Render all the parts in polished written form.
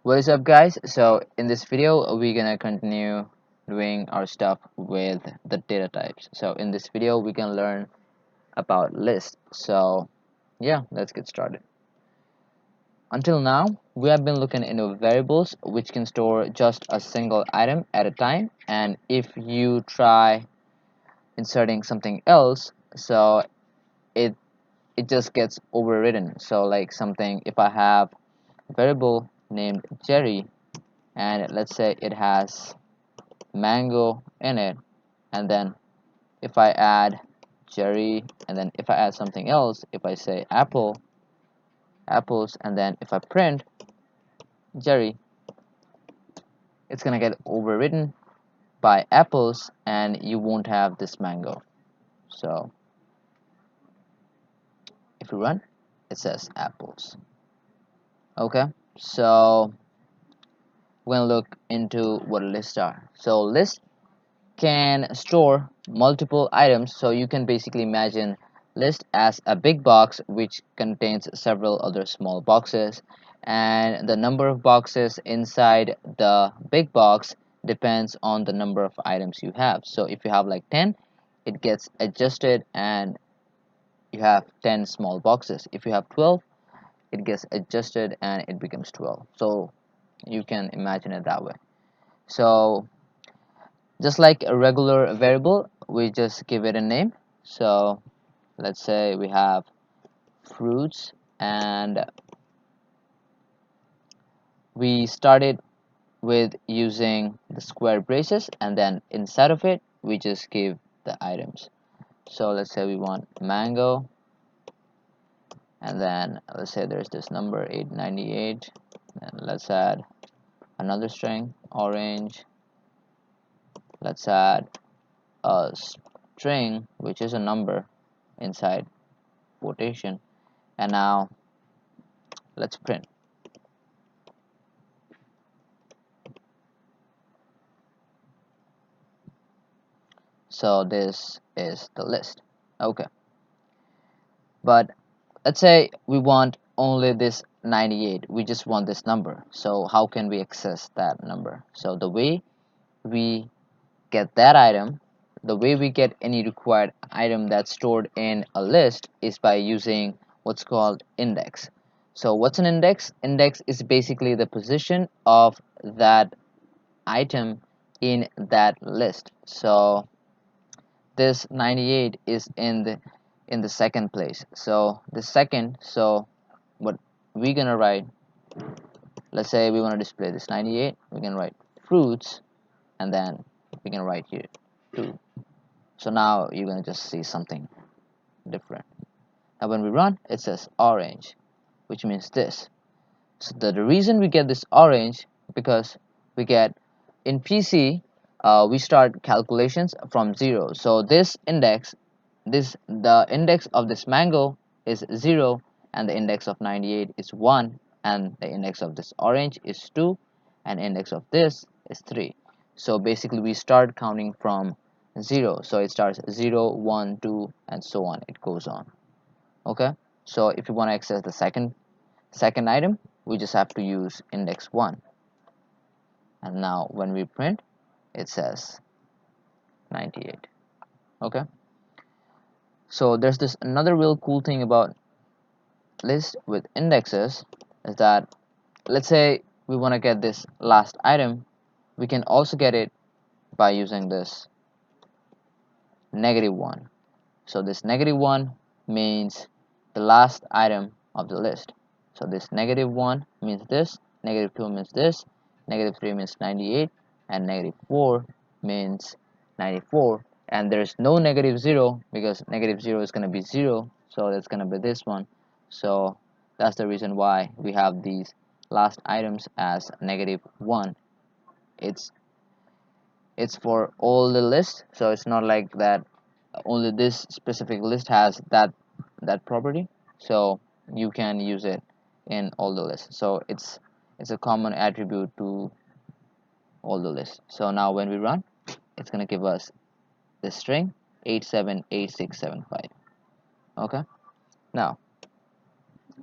What is up, guys? So in this video we're gonna continue doing our stuff with the data types. So in this video we can learn about lists. So yeah, let's get started. Until now we have been looking into variables which can store just a single item at a time, and if you try inserting something else, so it it just gets overridden. So like something, if I have a variable named Jerry, and let's say it has mango in it, and then if I add Jerry, and then if I add something else, if I say apples, and then if I print Jerry, it's gonna get overridden by apples and you won't have this mango. So if you run, it says apples. Okay, so we're gonna look into what lists are. So lists can store multiple items, so you can basically imagine list as a big box which contains several other small boxes, and the number of boxes inside the big box depends on the number of items you have. So if you have like 10, it gets adjusted and you have 10 small boxes. If you have 12, it gets adjusted and it becomes 12. So you can imagine it that way. So just like a regular variable, we just give it a name. So let's say we have fruits, and we started with using the square braces, and then inside of it we just give the items. So let's say we want mango, and then let's say there's this number 898, and let's add another string orange. Let's add a string which is a number inside quotation, and now let's print. So this is the list. Okay, but let's say we want only this 98, we just want this number. So how can we access that number? So the way we get that item, the way we get any required item that's stored in a list, is by using what's called index. So what's an index? Index is basically the position of that item in that list. So this 98 is in the second place, so the second. So what we're gonna write, let's say we want to display this 98, we can write fruits, and then we can write here 2. So now you're gonna just see something different. Now when we run, it says orange, which means this. So the reason we get this orange, because we get in PC, we start calculations from 0. So this index, the index of this mango is 0, and the index of 98 is 1, and the index of this orange is 2, and index of this is 3. So basically we start counting from 0. So it starts 0, 1, 2, and so on, it goes on. Okay, so if you want to access the second item, we just have to use index 1, and now when we print, it says 98. Okay, so there's this another real cool thing about list with indexes, is that let's say we want to get this last item, we can also get it by using this -1. So this -1 means the last item of the list. So this -1 means this, -2 means this, -3 means 98, and -4 means 94. And there's no -0, because -0 is going to be 0, so that's going to be this one. So that's the reason why we have these last items as -1. it's it's for all the list, so it's not like that only this specific list has that property. So you can use it in all the lists. So it's a common attribute to all the lists. So now when we run, it's going to give us the string 878675. Okay, now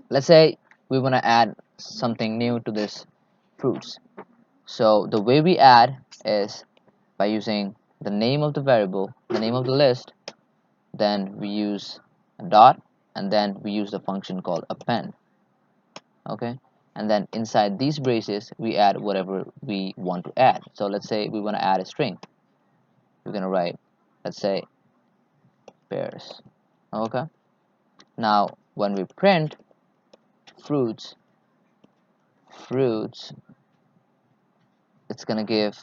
let's say we want to add something new to this fruits. So the way we add is by using the name of the variable, the name of the list, then we use a dot, and then we use the function called append. Okay, and then inside these braces we add whatever we want to add. So let's say we want to add a string. We're going to write, let's say, pears. Okay, now when we print fruits, it's going to give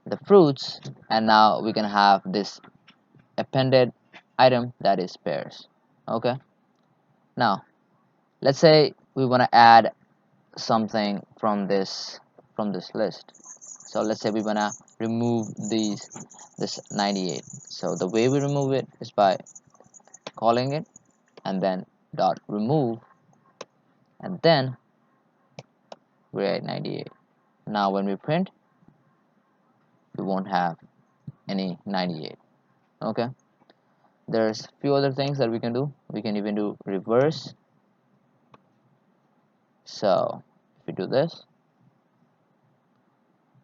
the fruits, and now we can have this appended item that is pears. Okay, now let's say we want to add something from this list. So let's say we want to remove this 98. So the way we remove it is by calling it and then dot remove, and then we're at 98. Now when we print, we won't have any 98. Okay, there's few other things that we can do. We can even do reverse. So if we do this,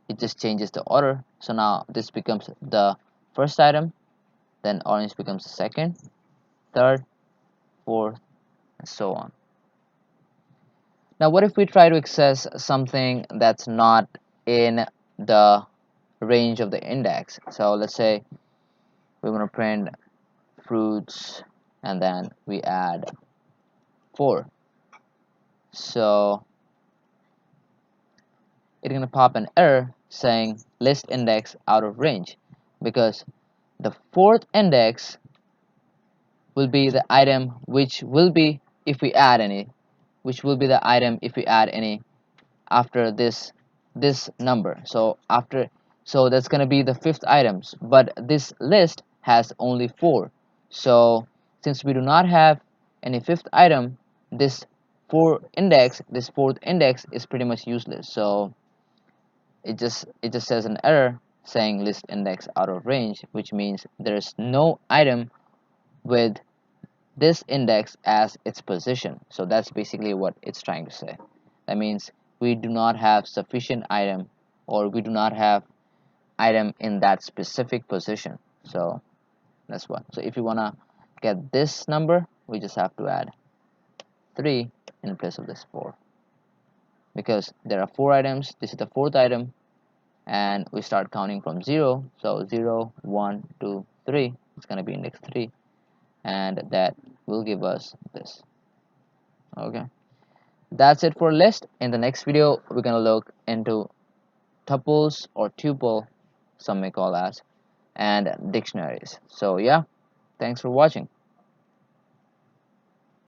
it just changes the order. So now this becomes the first item, then orange becomes the second, third, fourth, and so on. Now what if we try to access something that's not in the range of the index? So let's say we want to print fruits and then we add 4. So it's going to pop an error saying list index out of range, because the fourth index will be the item which will be if we add any, after this number. So that's going to be the fifth items, but this list has only 4. So since we do not have any fifth item, this fourth index is pretty much useless. So it just says an error saying list index out of range, which means there's no item with this index as its position. So that's basically what it's trying to say. That means we do not have sufficient item, or we do not have item in that specific position. So that's what. So if you want to get this number, we just have to add 3 in place of this 4, because there are 4 items. This is the fourth item, and we start counting from 0. So 0, 1, 2, 3. It's going to be index 3, and that will give us this. Okay, that's it for list. In the next video, we're going to look into tuples or tuple, some may call as, and dictionaries. So yeah, thanks for watching.